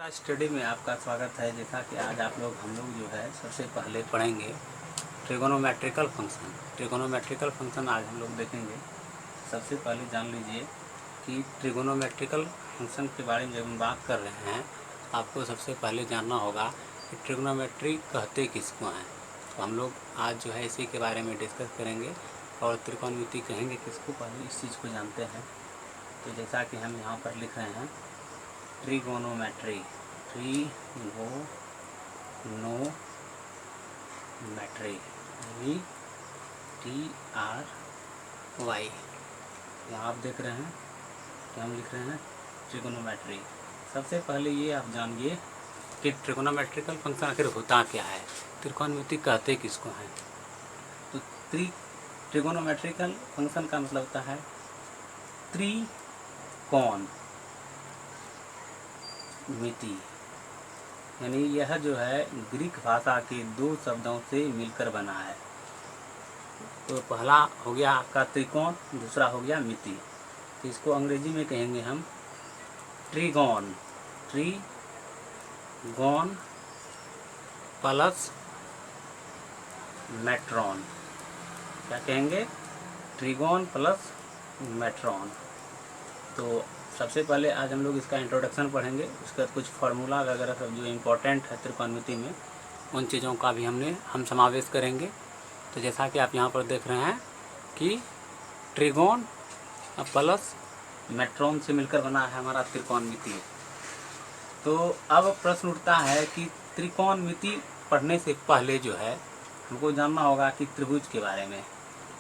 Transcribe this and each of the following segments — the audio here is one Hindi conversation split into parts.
स्टडी में आपका स्वागत है। जैसा कि आज हम लोग जो है सबसे पहले पढ़ेंगे ट्रिगोनोमेट्रिकल फंक्शन। ट्रिगोनोमेट्रिकल फंक्शन आज हम लोग देखेंगे। सबसे पहले जान लीजिए कि ट्रिगोनोमेट्रिकल फंक्शन के बारे में जब हम बात कर रहे हैं, आपको सबसे पहले जानना होगा कि ट्रिगोनोमेट्री कहते किसको हैं। तो हम लोग आज जो है इसी के बारे में डिस्कस करेंगे और त्रिकोणमिति कहेंगे किसको, पहले इस चीज़ को जानते हैं। तो जैसा कि हम यहाँ पर लिख रहे हैं ट्रिगोनोमेट्री, TRY। यहाँ आप देख रहे हैं कि हम लिख रहे हैं ट्रिगोनोमेट्री। सबसे पहले ये आप जानिए कि ट्रिगोनोमेट्रिकल फंक्शन आखिर होता क्या है, त्रिकोणमिति कहते किसको हैं। तो ट्रिगोनोमेट्रिकल फंक्शन का मतलब होता है त्रिकोण मिति, यानी यह जो है ग्रीक भाषा के दो शब्दों से मिलकर बना है। तो पहला हो गया आपका त्रिकोण, दूसरा हो गया मिति। तो इसको अंग्रेजी में कहेंगे हम ट्रिगोन, ट्रिगोन प्लस मेट्रॉन। क्या कहेंगे? ट्रिगोन प्लस मेट्रॉन। तो सबसे पहले आज हम लोग इसका इंट्रोडक्शन पढ़ेंगे, उसके बाद कुछ फार्मूला वगैरह सब जो इम्पोर्टेंट है त्रिकोणमिति में, उन चीज़ों का भी हम समावेश करेंगे। तो जैसा कि आप यहाँ पर देख रहे हैं कि ट्रिगोन प्लस मेट्रॉन से मिलकर बना है हमारा त्रिकोणमिति। तो अब प्रश्न उठता है कि त्रिकोणमिति पढ़ने से पहले जो है हमको जानना होगा कि त्रिभुज के बारे में।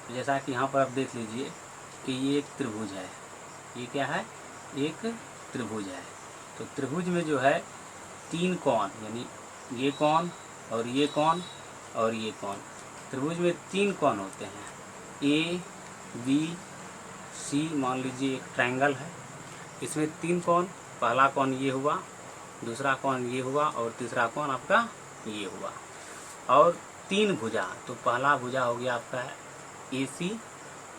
तो जैसा कि यहाँ पर आप देख लीजिए कि ये एक त्रिभुज है। ये क्या है? एक त्रिभुज है। तो त्रिभुज में जो है तीन कोण, यानी ये कोण और ये कोण और ये कोण। त्रिभुज में तीन कोण होते हैं, A, B, C। मान लीजिए एक ट्रायंगल है, इसमें तीन कोण। पहला कोण ये हुआ, दूसरा कोण ये हुआ और तीसरा कोण आपका ये हुआ। और तीन भुजा, तो पहला भुजा हो गया आपका AC,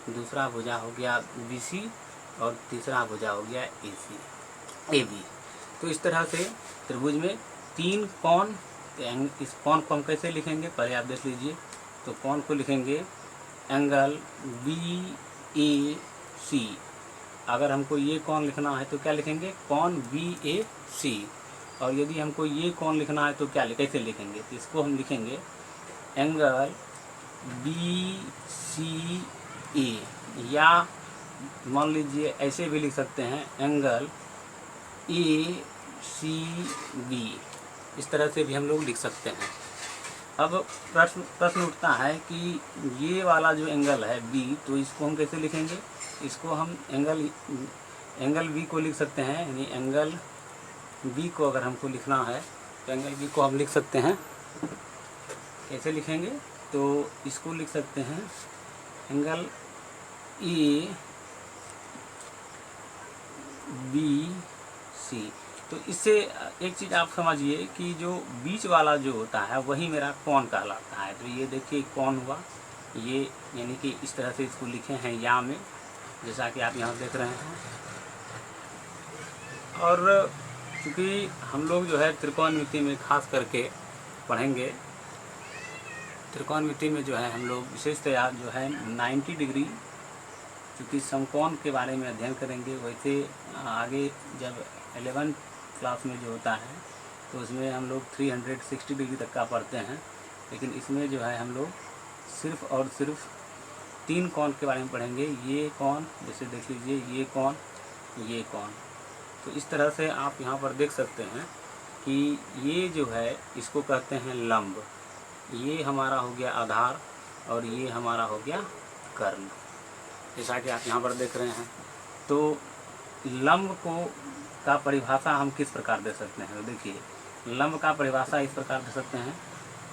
दूसरा भुजा हो गया BC और तीसरा भुजा हो गया AB। तो इस तरह से त्रिभुज में तीन कोण। इस कोण को हम कैसे लिखेंगे, पहले आप देख लीजिए। तो कोण को लिखेंगे एंगल BAC। अगर हमको ये कोण लिखना है तो क्या लिखेंगे? कोण BAC। और यदि हमको ये कोण लिखना है तो कैसे लिखेंगे? तो इसको हम लिखेंगे एंगल BCA, या मान लीजिए ऐसे भी लिख सकते हैं एंगल ACB। इस तरह से भी हम लोग लिख सकते हैं। अब प्रश्न उठता है कि ये वाला जो एंगल है B, तो इसको हम कैसे लिखेंगे? इसको हम एंगल B को लिख सकते हैं, यानी एंगल B को अगर हमको लिखना है तो एंगल B को हम लिख सकते हैं। कैसे लिखेंगे? तो इसको लिख सकते हैं एंगल ABC। तो इससे एक चीज़ आप समझिए कि जो बीच वाला जो होता है वही मेरा कोण कहलाता है। तो ये देखिए कोण हुआ ये, यानी कि इस तरह से इसको लिखे हैं या में, जैसा कि आप यहाँ देख रहे हैं। और क्योंकि हम लोग जो है त्रिकोणमिति में खास करके पढ़ेंगे, त्रिकोणमिति में जो है हम लोग विशेषतया जो है 90 डिग्री, क्योंकि समकोण के बारे में अध्ययन करेंगे। वैसे आगे जब 11th क्लास में जो होता है तो उसमें हम लोग 360 डिग्री तक का पढ़ते हैं, लेकिन इसमें जो है हम लोग सिर्फ और सिर्फ तीन कोण के बारे में पढ़ेंगे। ये कोण, जैसे देख लीजिए ये कोण, ये कोण। तो इस तरह से आप यहाँ पर देख सकते हैं कि ये जो है इसको कहते हैं लंब। ये हमारा हो गया आधार और ये हमारा हो गया कर्ण, जैसा कि आप यहाँ पर देख रहे हैं। तो लंब का परिभाषा हम किस प्रकार दे सकते हैं? तो देखिए लंब का परिभाषा इस प्रकार दे सकते हैं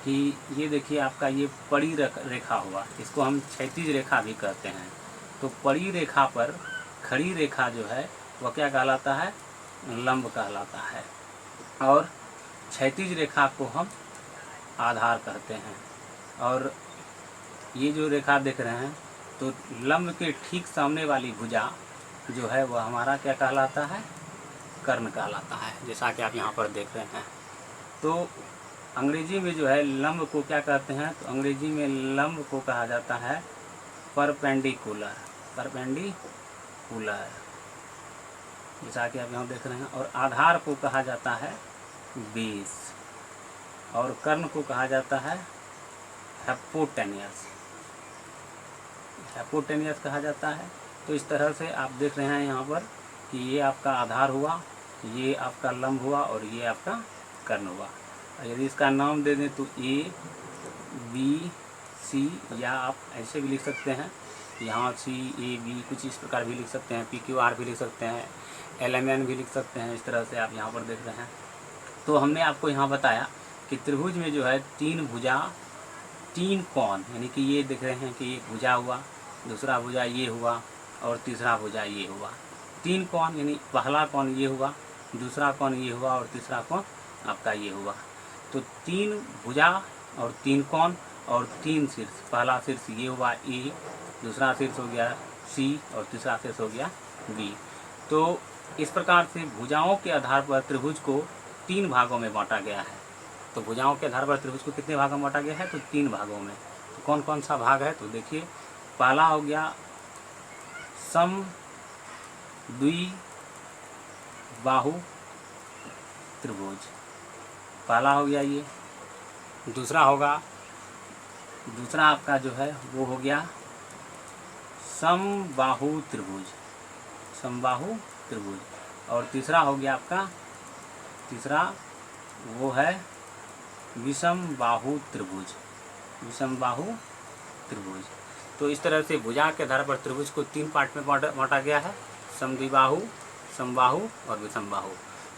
कि ये देखिए आपका ये पड़ी रेखा हुआ, इसको हम क्षैतिज रेखा भी कहते हैं। तो पड़ी रेखा पर खड़ी रेखा जो है वह क्या कहलाता है? लंब कहलाता है। और क्षैतिज रेखा को हम आधार कहते हैं। और ये जो रेखा देख रहे हैं, तो लंब के ठीक सामने वाली भुजा जो है वह हमारा क्या कहलाता है? कर्ण कहलाता है, जैसा कि आप यहाँ पर देख रहे हैं। तो अंग्रेजी में जो है लंब को क्या कहते हैं, तो अंग्रेजी में लंब को कहा जाता है परपेंडिकुलर, परपेंडिकुलर, जैसा कि आप यहाँ देख रहे हैं। और आधार को कहा जाता है बेस, और कर्ण को कहा जाता है हाइपोटेनियस, हाइपोटेनियस कहा जाता है। तो इस तरह से आप देख रहे हैं यहाँ पर कि ये आपका आधार हुआ, ये आपका लंब हुआ और ये आपका कर्ण हुआ। और यदि इसका नाम दे दें तो ए बी सी, या आप ऐसे भी लिख सकते हैं, यहाँ सी ए बी कुछ इस प्रकार भी लिख सकते हैं, पी क्यू आर भी लिख सकते हैं, एल एम एन भी लिख सकते हैं। इस तरह से आप यहाँ पर देख रहे हैं। तो हमने आपको यहाँ बताया कि त्रिभुज में जो है तीन भुजा, तीन कोण, यानी कि ये देख रहे हैं कि एक भुजा हुआ, दूसरा भुजा ये हुआ और तीसरा भुजा ये हुआ। तीन कोण यानी पहला कोण ये हुआ, दूसरा कोण ये हुआ और तीसरा कोण आपका ये हुआ। तो तीन भुजा और तीन कोण और तीन शीर्ष, पहला शीर्ष ये हुआ ए, दूसरा शीर्ष हो गया सी और तीसरा शीर्ष हो गया बी। तो इस प्रकार से भुजाओं के आधार पर त्रिभुज को तीन भागों में बांटा गया है। तो भुजाओं के आधार पर त्रिभुज को कितने भागों में बांटा गया है, तो तीन भागों में। तो कौन कौन सा भाग है, तो देखिए पहला हो गया समद्विबाहु त्रिभुज, पहला हो गया ये। दूसरा आपका जो है वो हो गया समबाहु त्रिभुज, समबाहु त्रिभुज। और तीसरा हो गया आपका, तीसरा वो है विषमबाहु त्रिभुज, विषमबाहु त्रिभुज। तो इस तरह से भुजा के आधार पर त्रिभुज को तीन पार्ट में बांटा गया है, समद्विबाहु, समबाहु और विषमबाहु।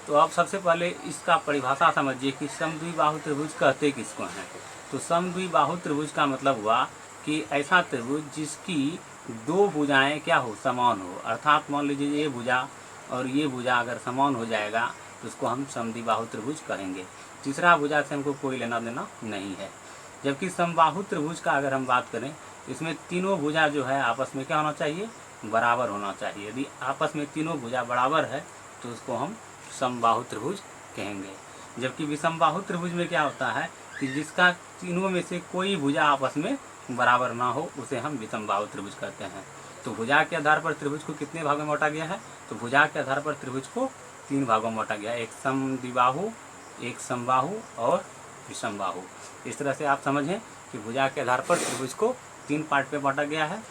तो अब सबसे पहले इसका परिभाषा समझिए कि समद्विबाहु त्रिभुज कहते किसको हैं। तो समद्विबाहु त्रिभुज का मतलब हुआ कि ऐसा त्रिभुज जिसकी दो भुजाएं क्या हो, समान हो। अर्थात मान लीजिए ये भुजा और ये भुजा अगर समान हो जाएगा तो उसको हम समद्विबाहु त्रिभुज कहेंगे। तीसरा भुजा से हमको कोई लेना देना नहीं है। जबकि समबाहु त्रिभुज का अगर हम बात करें, इसमें तीनों भुजा जो है आपस में क्या होना चाहिए, बराबर होना चाहिए। यदि आपस में तीनों भुजा बराबर है तो उसको हम समबाहु त्रिभुज कहेंगे। जबकि विषमबाहु त्रिभुज में क्या होता है कि जिसका तीनों में से कोई भुजा आपस में बराबर ना हो उसे हम विषमबाहु त्रिभुज कहते हैं। तो भुजा के आधार पर त्रिभुज को कितने भागों में बांटा गया है, तो भुजा के आधार पर त्रिभुज को तीन भागों में बांटा गया है, एक समद्विबाहु, एक समबाहु और विषमबाहु। इस तरह से आप समझें कि भुजा के आधार पर त्रिभुज को तीन पार्ट में बांटा गया है।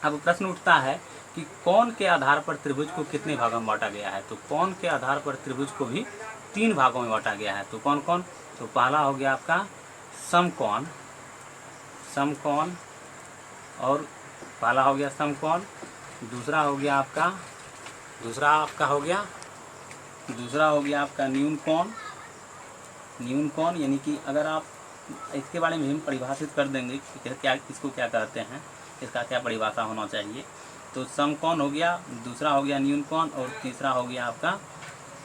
अब प्रश्न उठता है कि कोण के आधार पर त्रिभुज को कितने भागों में बांटा गया है। तो कोण के आधार पर त्रिभुज को भी तीन भागों में बांटा गया है। तो कौन कौन, तो पहला हो गया आपका समकोण, समकोण, और पहला हो गया समकोण। दूसरा हो गया आपका, दूसरा हो गया आपका न्यून कोण, न्यून कोण यानी कि अगर आप इसके बारे में हम परिभाषित कर देंगे कि क्या, इसको क्या कहते हैं, इसका क्या परिभाषा होना चाहिए। तो समकोण हो गया, दूसरा हो गया न्यून कोण और तीसरा हो गया आपका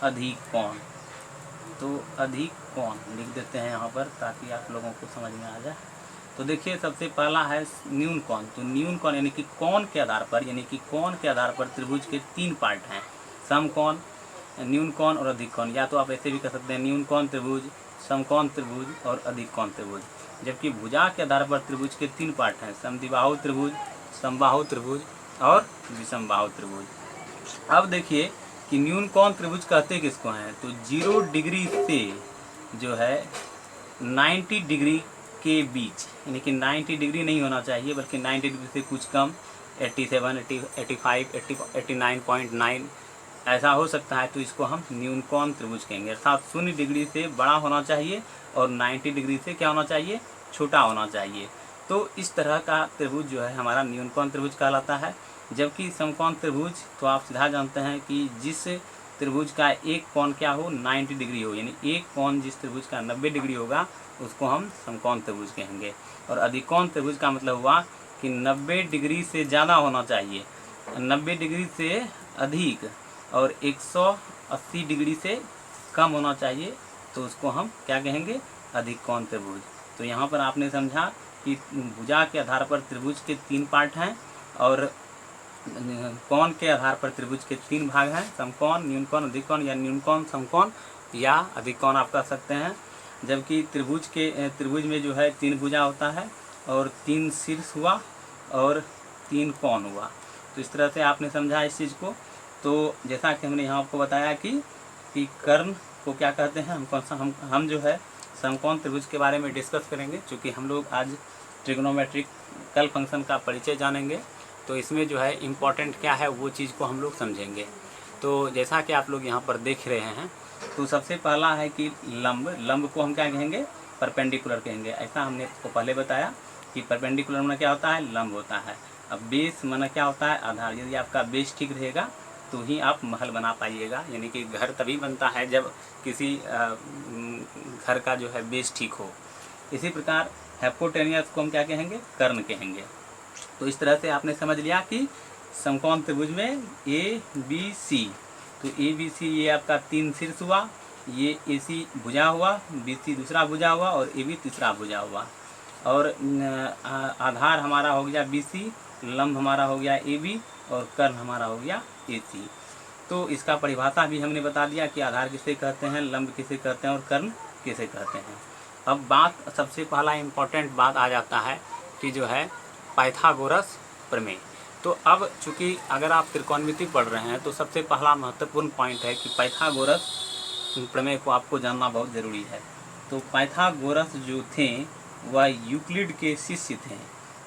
अधिक कोण। तो अधिक कोण लिख देते हैं यहाँ पर ताकि आप लोगों को समझ में आ जाए। तो देखिए सबसे पहला है न्यून कोण। तो न्यून कोण यानी कि कोण के आधार पर, यानी कि कोण के आधार पर त्रिभुज के तीन पार्ट हैं, समकोण, न्यून कोण और अधिक कोण। या तो आप ऐसे भी कह सकते हैं न्यून कोण त्रिभुज, समकोण त्रिभुज और अधिक कोण त्रिभुज। जबकि भुजा के आधार पर त्रिभुज के तीन पार्ट हैं, समद्विबाहु त्रिभुज, समबाहु त्रिभुज और विषमबाहु त्रिभुज। अब देखिए कि न्यून कोण त्रिभुज कहते किसको हैं, तो 0 डिग्री से जो है 90 डिग्री के बीच, यानी कि 90 डिग्री नहीं होना चाहिए बल्कि 90 डिग्री से कुछ कम, 87, 85, 89.9 ऐसा हो सकता है। तो इसको हम न्यून कोण त्रिभुज कहेंगे। अर्थात 0 डिग्री से बड़ा होना चाहिए और 90 डिग्री से क्या होना चाहिए, छोटा होना चाहिए। तो इस तरह का त्रिभुज जो है हमारा न्यून कोण त्रिभुज कहलाता है। जबकि समकोण त्रिभुज तो आप सीधा जानते हैं कि जिस त्रिभुज का एक कोण क्या हो, 90 डिग्री हो, यानी एक कोण जिस त्रिभुज का 90 डिग्री होगा उसको हम समकोण त्रिभुज कहेंगे। और अधिकोण त्रिभुज का मतलब हुआ कि 90 डिग्री से ज़्यादा होना चाहिए, 90 डिग्री से अधिक और 180 डिग्री से कम होना चाहिए, तो उसको हम क्या कहेंगे, अधिकोण त्रिभुज। तो यहाँ पर आपने समझा कि भुजा के आधार पर त्रिभुज के तीन पार्ट हैं और कोण के आधार पर त्रिभुज के 3 भाग हैं, समकोण, न्यूनकोण, अधिकोण या न्यूनकोण समकोण या अधिकोण आप कह सकते हैं। जबकि त्रिभुज में जो है 3 भुजा होता है और 3 शीर्ष हुआ और 3 कोण हुआ। तो इस तरह से आपने समझा इस चीज़ को। तो जैसा कि हमने यहाँ आपको बताया कि कर्ण को क्या कहते हैं, हम जो है समकोण त्रिभुज के बारे में डिस्कस करेंगे, क्योंकि हम लोग आज ट्रिग्नोमेट्रिकल फंक्शन का परिचय जानेंगे। तो इसमें जो है इम्पॉर्टेंट क्या है वो चीज़ को हम लोग समझेंगे। तो जैसा कि आप लोग यहाँ पर देख रहे हैं, तो सबसे पहला है कि लंब को हम क्या कहेंगे, परपेंडिकुलर कहेंगे। ऐसा हमने आपको पहले बताया कि परपेंडिकुलर माना क्या होता है, लंब होता है। अब बेस माना क्या होता है, आधार। यदि आपका बेस ठीक रहेगा तो ही आप महल बना पाइएगा, यानी कि घर तभी बनता है जब किसी घर का जो है बेस ठीक हो। इसी प्रकार हाइपोटेनियस को हम क्या कहेंगे, कर्ण कहेंगे। तो इस तरह से आपने समझ लिया कि समकोण त्रिभुज में ए बी सी, तो ए बी सी ये आपका 3 शीर्ष हुआ, ये ए सी भुजा हुआ, बी सी दूसरा भुजा हुआ और ए बी तीसरा भुजा हुआ। और आधार हमारा हो गया बी सी, लंब हमारा हो गया ए बी और कर्ण हमारा हो गया ए सी। तो इसका परिभाषा भी हमने बता दिया कि आधार किसे कहते हैं, लंब किसे कहते हैं और कर्ण किसे कहते हैं। अब बात सबसे पहला इम्पोर्टेंट बात आ जाता है कि जो है पाइथागोरस प्रमेय। तो अब चूँकि अगर आप त्रिकोणमिति पढ़ रहे हैं तो सबसे पहला महत्वपूर्ण पॉइंट है कि पाइथागोरस प्रमेय को आपको जानना बहुत ज़रूरी है। तो पाइथागोरस जो थे वह यूक्लिड के शिष्य थे।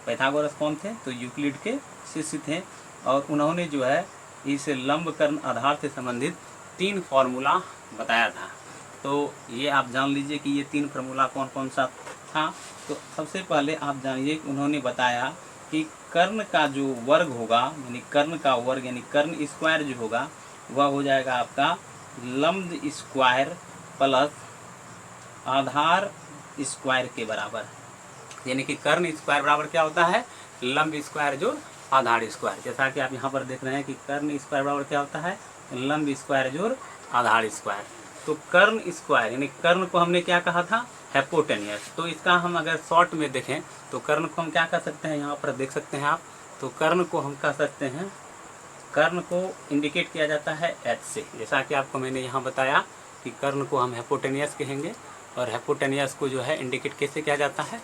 पाइथागोरस कौन थे, तो यूक्लिड के शिष्य थे। और उन्होंने जो है इस लंब कर्ण आधार से संबंधित 3 फार्मूला बताया था। तो ये आप जान लीजिए कि ये 3 फार्मूला कौन कौन सा था। तो सबसे पहले आप जानिए कि उन्होंने बताया कि कर्ण का जो वर्ग होगा, यानी कर्ण का वर्ग यानी कर्ण स्क्वायर जो होगा वह हो जाएगा आपका लंब स्क्वायर प्लस आधार स्क्वायर के बराबर। यानी कि कर्ण स्क्वायर बराबर क्या होता है, लंब स्क्वायर जोड़ आधार स्क्वायर। जैसा कि आप यहाँ पर देख रहे हैं कि कर्ण स्क्वायर बराबर क्या होता है, लंब स्क्वायर जोड़ आधार स्क्वायर। तो कर्ण स्क्वायर यानी कर्ण को हमने क्या कहा था, हाइपोटेनियस। तो इसका हम अगर शॉर्ट में देखें तो कर्ण को हम क्या कह सकते हैं, यहाँ पर देख सकते हैं आप। तो कर्ण को हम कह सकते हैं, कर्ण को इंडिकेट किया जाता है एच से। जैसा कि आपको मैंने यहाँ बताया कि कर्ण को हम हाइपोटेनियस कहेंगे और हाइपोटेनियस को जो है इंडिकेट कैसे किया जाता है,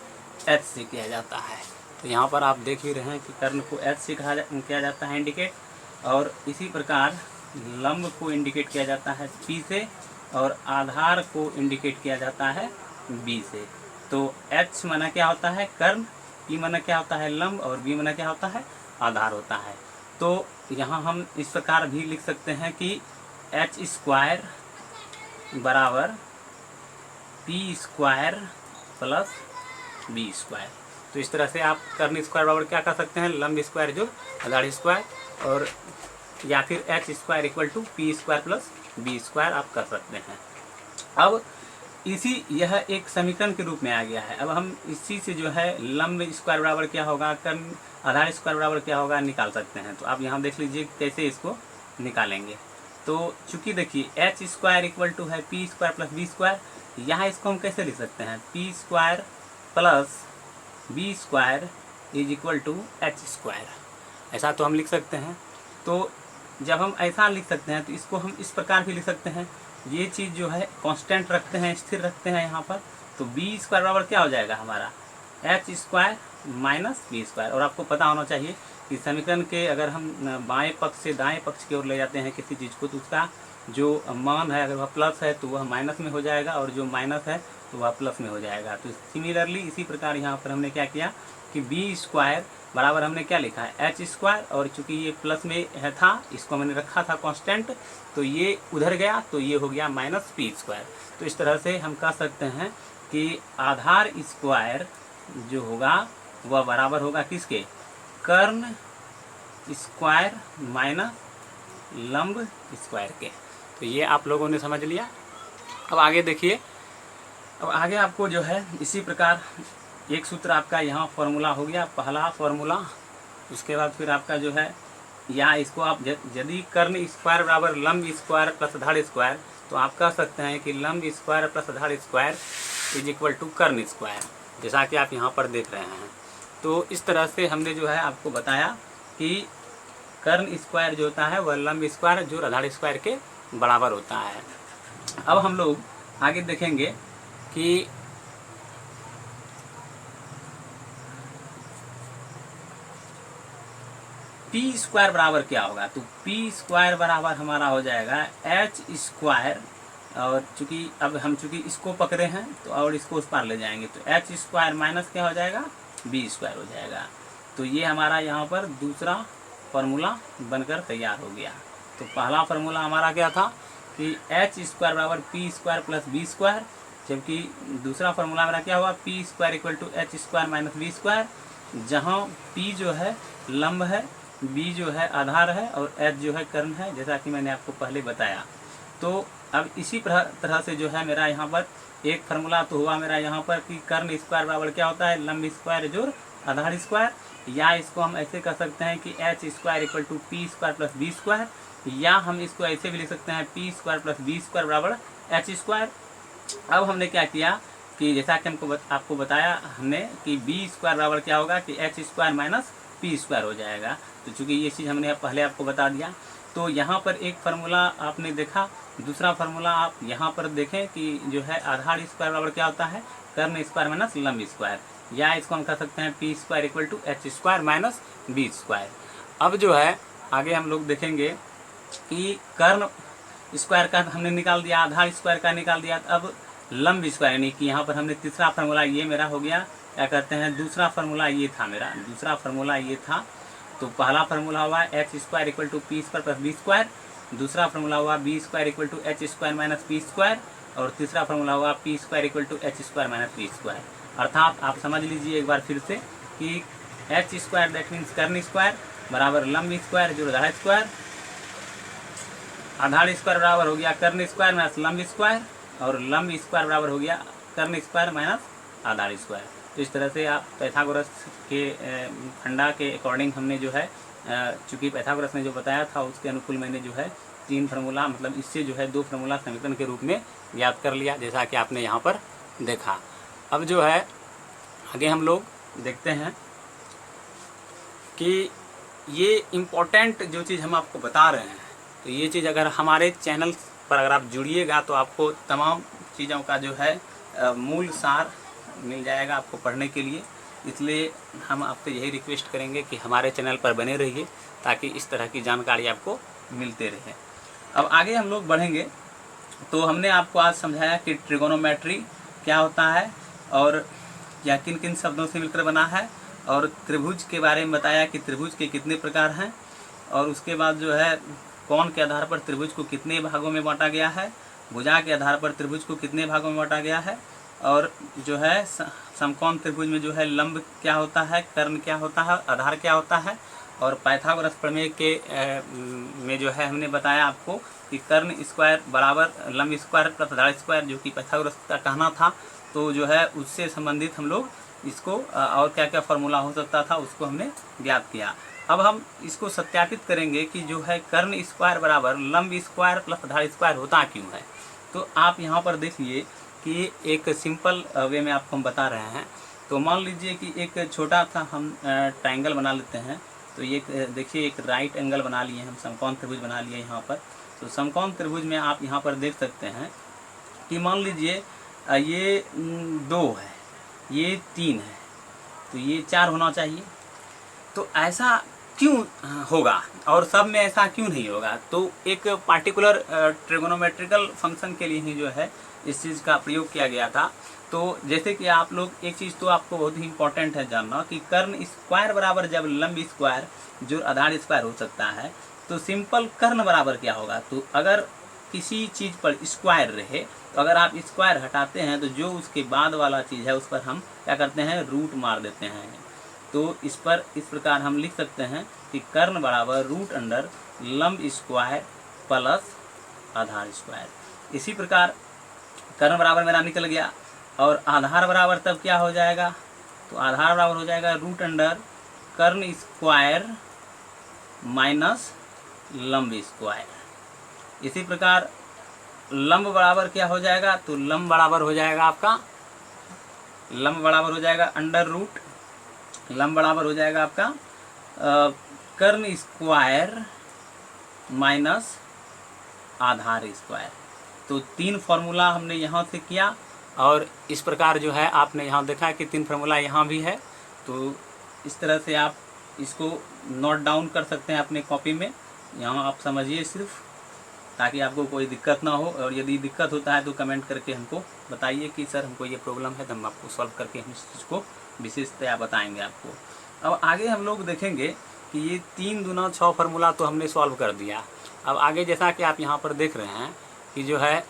एच से किया जाता है। तो यहाँ पर आप देख ही रहे हैं कि कर्ण को एच से किया जाता है इंडिकेट। और इसी प्रकार लंब को इंडिकेट किया जाता है पी से और आधार को इंडिकेट किया जाता है बी से। तो एच माना क्या होता है, कर्ण, पी माना क्या होता है, लंब और बी माना क्या होता है, आधार होता है। तो यहाँ हम इस प्रकार भी लिख सकते हैं कि एच स्क्वायर बराबर P square plus B square. तो इस तरह से आप कर्ण स्क्वायर बराबर क्या कर सकते हैं, लंब स्क्वायर जो आधार स्क्वायर, और या फिर H square equal to P square plus B square आप कर सकते हैं। अब यह एक समीकरण के रूप में आ गया है। अब हम इसी से जो है लंब स्क्वायर बराबर क्या होगा, कर्ण आधार स्क्वायर बराबर क्या होगा निकाल सकते हैं। तो आप यहाँ देख लीजिए कैसे इसको निकालेंगे। तो चूंकि देखिए एच स्क्वायर इक्वल टू है P square plus B square, यहाँ इसको हम कैसे लिख सकते हैं, P square plus B square is equal to H square, ऐसा तो हम लिख सकते हैं। तो जब हम ऐसा लिख सकते हैं तो इसको हम इस प्रकार भी लिख सकते हैं, ये चीज़ जो है कांस्टेंट रखते हैं, स्थिर रखते हैं यहाँ पर। तो बी स्क्वायर बराबर क्या हो जाएगा हमारा, H square minus B square. और आपको पता होना चाहिए कि समीकरण के अगर हम बाएं पक्ष से दाएं पक्ष की ओर ले जाते हैं किसी चीज़ को, तो उसका जो मान है अगर वह प्लस है तो वह माइनस में हो जाएगा और जो माइनस है तो वह प्लस में हो जाएगा। तो सिमिलरली इसी प्रकार यहाँ पर हमने क्या किया कि बी स्क्वायर बराबर हमने क्या लिखा है, एच स्क्वायर, और चूंकि ये प्लस में है था इसको मैंने रखा था कांस्टेंट, तो ये उधर गया तो ये हो गया माइनस पी स्क्वायर। तो इस तरह से हम कह सकते हैं कि आधार स्क्वायर जो होगा वह बराबर होगा किसके, कर्ण स्क्वायर माइनस लंब स्क्वायर के। तो ये आप लोगों ने समझ लिया। अब आगे देखिए, अब आगे आपको जो है इसी प्रकार एक सूत्र आपका यहाँ फॉर्मूला हो गया, पहला फॉर्मूला। उसके बाद फिर आपका जो है या इसको आप यदि कर्ण स्क्वायर बराबर लंब स्क्वायर प्लस आधार स्क्वायर, तो आप कह सकते हैं कि लंब स्क्वायर प्लस आधार स्क्वायर इज इक्वल टू कर्ण स्क्वायर, जैसा कि आप यहाँ पर देख रहे हैं। तो इस तरह से हमने जो है आपको बताया कि कर्ण स्क्वायर जो होता है वह लंब स्क्वायर जो आधार स्क्वायर के बराबर होता है। अब हम लोग आगे देखेंगे कि पी स्क्वायर बराबर क्या होगा। तो पी स्क्वायर बराबर हमारा हो जाएगा एच स्क्वायर, और चूंकि अब हम चूंकि इसको पकड़े हैं तो और इसको उस पार ले जाएंगे तो एच स्क्वायर माइनस क्या हो जाएगा, बी स्क्वायर हो जाएगा। तो ये हमारा यहाँ पर दूसरा फार्मूला बनकर तैयार हो गया। तो पहला फार्मूला हमारा क्या था कि एच स्क्वायर बराबर P square plus B square, जबकि दूसरा फार्मूला हमारा क्या हुआ, P square equal to H square minus B square, जहाँ पी जो है लंब है, बी जो है आधार है और एच जो है कर्ण है, जैसा कि मैंने आपको पहले बताया। तो अब इसी तरह से जो है मेरा यहाँ पर एक फार्मूला तो हुआ मेरा यहाँ पर कि कर्ण स्क्वायर बराबर क्या होता है, लंब स्क्वायर जोड़ आधार स्क्वायर, या इसको हम ऐसे कर सकते हैं कि H square equal to P square plus B square, या हम इसको ऐसे भी लिख सकते हैं P square plus B square बराबर एच स्क्वायर। अब हमने क्या किया कि जैसा कि आपको बताया हमने कि बी स्क्वायर बराबर क्या होगा कि H square minus P square हो जाएगा। तो चूँकि ये चीज़ हमने पहले आपको बता दिया, तो यहाँ पर एक फार्मूला आपने देखा, दूसरा फार्मूला आप यहाँ पर देखें कि जो है आधार स्क्वायर बराबर क्या होता है, कर्ण स्क्वायर माइनस लंब स्क्वायर, या इसको हम कह सकते हैं P square equal to H square minus B square. अब जो है आगे हम लोग देखेंगे कि कर्ण स्क्वायर का हमने निकाल दिया, आधार स्क्वायर का निकाल दिया, अब लंब स्क्वायर यानी कि यहाँ पर हमने तीसरा फार्मूला ये मेरा हो गया, क्या कहते हैं दूसरा फार्मूला ये था मेरा, दूसरा फार्मूला ये था। तो पहला फार्मूला हुआ H square equal to P square plus B square, दूसरा फार्मूला हुआ B square equal to H square minus P square, और तीसरा फार्मूला हुआ P square equal to H square minus P square. अर्थात आप समझ लीजिए एक बार फिर से कि एच स्क्वायर दैट मीन्स कर्ण स्क्वायर बराबर लंब स्क्वायर जो आधार स्क्वायर, आधार स्क्वायर बराबर हो गया कर्ण स्क्वायर माइनस लंब स्क्वायर, और लंब स्क्वायर बराबर हो गया कर्ण स्क्वायर माइनस आधार स्क्वायर। तो इस तरह से आप पाइथागोरस के फंडा के अकॉर्डिंग हमने जो है चूँकि पाइथागोरस ने जो बताया था उसके अनुकूल मैंने जो है तीन फार्मूला मतलब इससे जो है दो फार्मूला समीकरण के रूप में याद कर लिया, जैसा कि आपने यहाँ पर देखा। अब जो है आगे हम लोग देखते हैं कि ये इम्पोर्टेंट जो चीज़ हम आपको बता रहे हैं, तो ये चीज़ अगर हमारे चैनल पर अगर आप जुड़िएगा तो आपको तमाम चीज़ों का जो है मूल सार मिल जाएगा आपको पढ़ने के लिए। इसलिए हम आपसे यही रिक्वेस्ट करेंगे कि हमारे चैनल पर बने रहिए ताकि इस तरह की जानकारी आपको मिलते रहे। अब आगे हम लोग बढ़ेंगे, तो हमने आपको आज समझाया कि ट्रिगोनोमेट्री क्या होता है और यह किन किन शब्दों से मिलकर बना है, और त्रिभुज के बारे में बताया कि त्रिभुज के कितने प्रकार हैं, और उसके बाद जो है कोण के आधार पर त्रिभुज को कितने भागों में बांटा गया है, भुजा के आधार पर त्रिभुज को कितने भागों में बांटा गया है, और जो है समकोण त्रिभुज में जो है लंब क्या होता है, कर्ण क्या होता है, आधार क्या होता है, और पाइथागोरस प्रमेय के में जो है हमने बताया आपको कि कर्ण स्क्वायर बराबर लंब स्क्वायर प्लस आधार स्क्वायर, जो कि पाइथागोरस का कहना था। तो जो है उससे संबंधित हम लोग इसको और क्या क्या फार्मूला हो सकता था उसको हमने ज्ञात किया। अब हम इसको सत्यापित करेंगे कि जो है कर्ण स्क्वायर बराबर लंब स्क्वायर प्लस आधार स्क्वायर होता क्यों है। तो आप यहाँ पर देखिए कि एक सिंपल वे में आपको हम बता रहे हैं। तो मान लीजिए कि एक छोटा सा हम ट्रायंगल बना लेते हैं। तो ये देखिए एक राइट एंगल बना लिए हम, समकोण त्रिभुज बना लिए यहाँ पर। तो समकोण त्रिभुज में आप यहाँ पर देख सकते हैं कि मान लीजिए ये 2 है, ये 3 है, तो ये 4 होना चाहिए। तो ऐसा क्यों होगा और सब में ऐसा क्यों नहीं होगा? तो एक पार्टिकुलर ट्रिगोनोमेट्रिकल फंक्शन के लिए ही जो है इस चीज़ का प्रयोग किया गया था। तो जैसे कि आप लोग एक चीज़ तो आपको बहुत ही इंपॉर्टेंट है जानना कि कर्ण स्क्वायर बराबर जब लंब स्क्वायर जो आधार स्क्वायर हो सकता है, तो सिंपल कर्ण बराबर क्या होगा? तो अगर किसी चीज़ पर स्क्वायर रहे तो अगर आप स्क्वायर हटाते हैं तो जो उसके बाद वाला चीज़ है उस पर हम क्या करते हैं, रूट मार देते हैं। तो इस पर इस प्रकार हम लिख सकते हैं कि कर्ण बराबर रूट अंडर लंब स्क्वायर प्लस आधार स्क्वायर। इसी प्रकार कर्ण बराबर मेरा निकल गया, और आधार बराबर तब क्या हो जाएगा? तो आधार बराबर हो जाएगा रूट अंडर कर्ण स्क्वायर माइनस लंब स्क्वायर। इसी प्रकार लंब बराबर क्या हो जाएगा? तो लंब बराबर हो जाएगा आपका, लंब बराबर हो जाएगा अंडर रूट, लंब बराबर हो जाएगा आपका कर्ण स्क्वायर माइनस आधार स्क्वायर। तो 3 फार्मूला हमने यहाँ से किया और इस प्रकार जो है आपने यहाँ देखा कि 3 फार्मूला यहाँ भी है। तो इस तरह से आप इसको नोट डाउन कर सकते हैं अपने कॉपी में। यहाँ आप समझिए सिर्फ, ताकि आपको कोई दिक्कत ना हो। और यदि दिक्कत होता है तो कमेंट करके हमको बताइए कि सर हमको ये प्रॉब्लम है, तो हम आपको सॉल्व करके हम इस चीज़ को विशेषतया बताएंगे आपको। अब आगे हम लोग देखेंगे कि ये 3 दूना 6 फार्मूला तो हमने सॉल्व कर दिया। अब आगे जैसा कि आप यहाँ पर देख रहे हैं कि जो है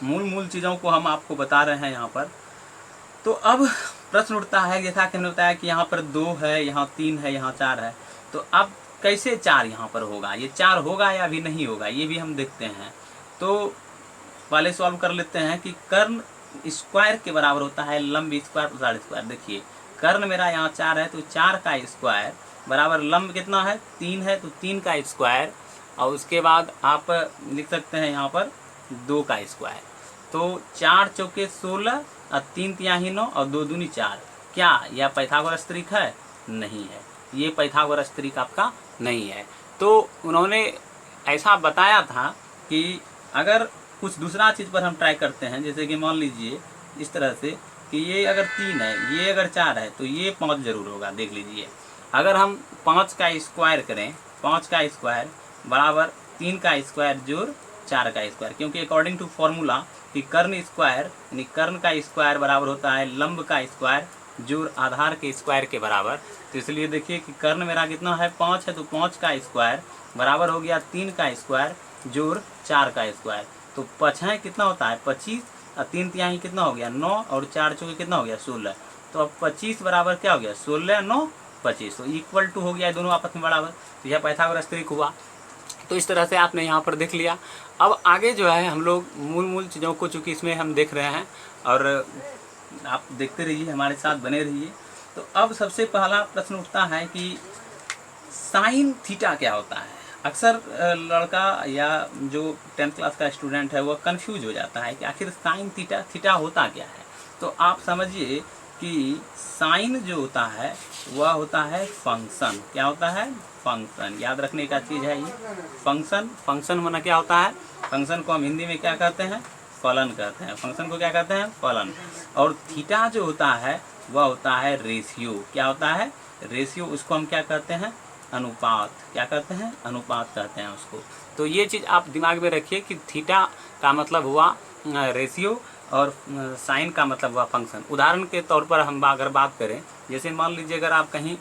मूल चीज़ों को हम आपको बता रहे हैं यहाँ पर। तो अब प्रश्न उठता है, जैसा कि हमने बताया कि यहाँ पर 2 है, यहाँ 3 है, यहाँ 4 है। तो अब कैसे 4 यहाँ पर होगा, ये 4 होगा या भी नहीं होगा, ये भी हम देखते हैं। तो पहले सॉल्व कर लेते हैं कि कर्ण स्क्वायर के बराबर होता है लंब स्क्वायर प्लस आधार स्क्वायर। देखिए कर्ण मेरा यहाँ 4 है, तो 4 का स्क्वायर बराबर लंब कितना है, 3 है, तो 3 का स्क्वायर, और उसके बाद आप लिख सकते हैं यहाँ पर 2 का स्क्वायर। तो 4 चौके 16 और 3 तिहाई 9 और 2 दूनी 4। क्या यह पाइथागोरस त्रिक है? नहीं है, ये पाइथागोरस त्रिक आपका नहीं है। तो उन्होंने ऐसा बताया था कि अगर कुछ दूसरा चीज़ पर हम ट्राई करते हैं, जैसे कि मान लीजिए इस तरह से कि ये अगर 3 है, ये अगर 4 है, तो ये 5 जरूर होगा। देख लीजिए अगर हम 5 का स्क्वायर करें, 5 का स्क्वायर बराबर 3 का स्क्वायर जोड़ 4 का स्क्वायर, क्योंकि अकॉर्डिंग टू फॉर्मूला कि कर्ण स्क्वायर यानी कर्ण का स्क्वायर बराबर होता है लंब का स्क्वायर जोड़ आधार के स्क्वायर के बराबर। तो इसलिए देखिए कि कर्ण मेरा कितना है, 5 है, तो 5 का स्क्वायर बराबर हो गया 3 का स्क्वायर जोड़ 4 का स्क्वायर। तो 5 कितना होता है 25, और 3 तिहाई कितना हो गया 9, और 4 चौके कितना हो गया 16। तो अब 25 बराबर क्या हो गया 16, 9, 25। तो इक्वल टू हो गया दोनों आपस में बराबर। तो यह पाइथागोरस त्रिक हुआ। तो इस तरह से आपने यहाँ पर देख लिया। अब आगे जो है हम लोग मूल चीज़ों को, चूँकि इसमें हम देख रहे हैं और आप देखते रहिए, हमारे साथ बने रहिए। तो अब सबसे पहला प्रश्न उठता है कि साइन थीटा क्या होता है। अक्सर लड़का या जो 10th क्लास का स्टूडेंट है वह कंफ्यूज हो जाता है कि आखिर साइन थीटा होता क्या है। तो आप समझिए कि साइन जो होता है वह होता है फंक्शन। क्या होता है? फंक्शन। याद रखने का चीज़ है ये फंक्शन। फंक्शन माना क्या होता है? फंक्शन को हम हिंदी में क्या कहते हैं? फलन कहते हैं। फंक्शन को क्या कहते हैं? फलन। और थीटा जो होता है वह होता है रेशियो। क्या होता है? रेशियो। उसको हम क्या कहते हैं? अनुपात। क्या कहते हैं? अनुपात कहते हैं उसको। तो ये चीज़ आप दिमाग में रखिए कि थीटा का मतलब हुआ रेशियो और साइन का मतलब हुआ फंक्शन। उदाहरण के तौर पर हम अगर बात करें, जैसे मान लीजिए अगर आप कहीं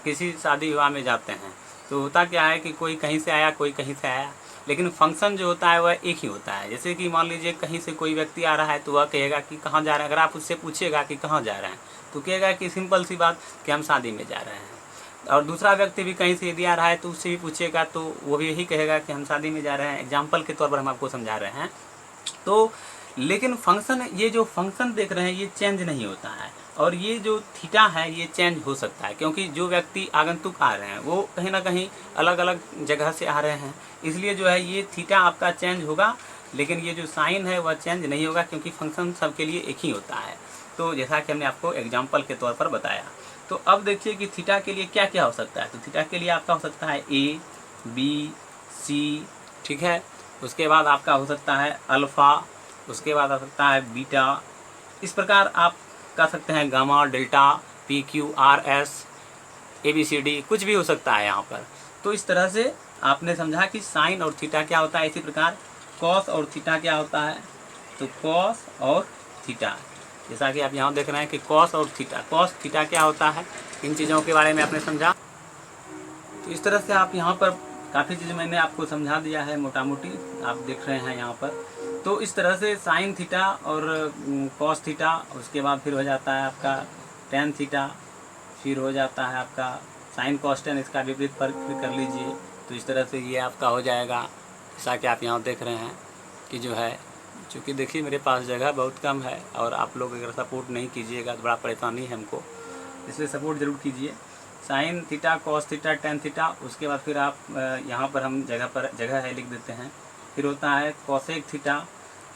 किसी शादी विवाह में जाते हैं तो होता क्या है कि कोई कहीं से आया, कोई कहीं से आया, लेकिन फंक्शन जो होता है वह एक ही होता है। जैसे कि मान लीजिए कहीं से कोई व्यक्ति आ रहा है तो वह कहेगा कि कहाँ जा रहे हैं। अगर आप उससे पूछिएगा कि कहाँ जा रहे हैं तो कहेगा कि सिंपल सी बात कि हम शादी में जा रहे हैं। और दूसरा व्यक्ति भी कहीं से यदि आ रहा है तो उससे भी पूछिएगा तो वो भी यही कहेगा कि हम शादी में जा रहे हैं। एग्जाम्पल के तौर पर हम आपको समझा रहे हैं। तो लेकिन फंक्शन, ये जो फंक्शन देख रहे हैं ये चेंज नहीं होता है, और ये जो थीटा है ये चेंज हो सकता है, क्योंकि जो व्यक्ति आगंतुक आ रहे हैं वो कहीं ना कहीं अलग अलग जगह से आ रहे हैं। इसलिए जो है ये थीटा आपका चेंज होगा, लेकिन ये जो साइन है वह चेंज नहीं होगा, क्योंकि फंक्शन सबके लिए एक ही होता है। तो जैसा कि हमने आपको एग्जाम्पल के तौर पर बताया। तो अब देखिए कि थीटा के लिए क्या क्या हो सकता है। तो थीटा के लिए आपका हो सकता है A, B, C, ठीक है। उसके बाद आपका हो सकता है अल्फ़ा, उसके बाद आ सकता है बीटा। इस प्रकार आप कह सकते हैं gamma, delta, PQ, RS, ABCD, कुछ भी हो सकता है यहाँ पर। तो इस तरह से आपने समझा कि साइन और थीटा क्या होता है। इसी प्रकार कॉस और थीटा क्या होता है। तो कॉस और थीटा, जैसा कि आप यहाँ देख रहे हैं कि कॉस और थीटा, कॉस थीटा क्या होता है, इन चीज़ों के बारे में आपने समझा। तो इस तरह से आप यहाँ पर काफ़ी चीज़ मैंने आपको समझा दिया है, मोटा मोटी आप देख रहे हैं यहाँ पर। तो इस तरह से साइन थीटा और कॉस थीटा, उसके बाद फिर हो जाता है आपका टेन थीटा, फिर हो जाता है आपका साइन कॉस टेन, इसका विपरीत फर्क फिर कर लीजिए। तो इस तरह से ये आपका हो जाएगा। जैसा कि आप यहाँ देख रहे हैं कि जो है, चूँकि देखिए मेरे पास जगह बहुत कम है और आप लोग अगर सपोर्ट नहीं कीजिएगा तो बड़ा परेशानी है हमको, इसलिए सपोर्ट ज़रूर कीजिए। Sine theta, cos theta, tan theta, उसके बाद फिर आप यहाँ पर हम जगह है लिख देते हैं। फिर होता है कॉसेक थीटा,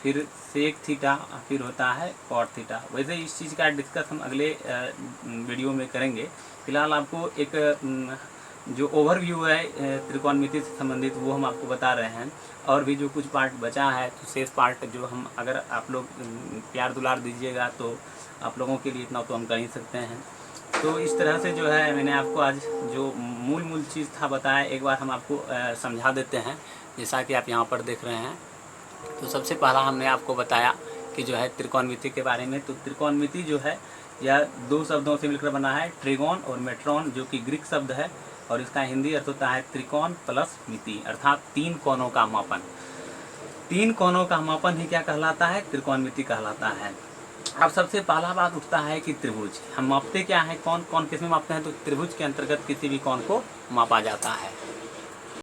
फिर सेक थीटा, फिर होता है कॉट थीटा। वैसे इस चीज़ का डिस्कस हम अगले वीडियो में करेंगे। फिलहाल आपको एक जो ओवरव्यू है त्रिकोणमिति से संबंधित वो हम आपको बता रहे हैं। और भी जो कुछ पार्ट बचा है तो शेष पार्ट जो हम, अगर आप लोग प्यार दुलार दीजिएगा तो आप लोगों के लिए इतना तो हम कर ही सकते हैं। तो इस तरह से जो है मैंने आपको आज जो मूल चीज़ था बताया, एक बार हम आपको समझा देते हैं। जैसा कि आप यहाँ पर देख रहे हैं, तो सबसे पहला हमने आपको बताया कि जो है त्रिकोणमिति के बारे में। तो त्रिकोणमिति जो है यह दो शब्दों से मिलकर बना है, ट्रिगोन और मेट्रॉन, जो कि ग्रीक शब्द है और इसका हिंदी अर्थ होता है त्रिकोण प्लस मिति, अर्थात तीन कोणों का मापन। तीन कोणों का मापन ही क्या कहलाता है? त्रिकोणमिति कहलाता है। अब सबसे पहला बात उठता है कि त्रिभुज हम मापते क्या है, कौन कौन किस में मापते हैं? तो त्रिभुज के अंतर्गत किसी भी कोण को मापा जाता है।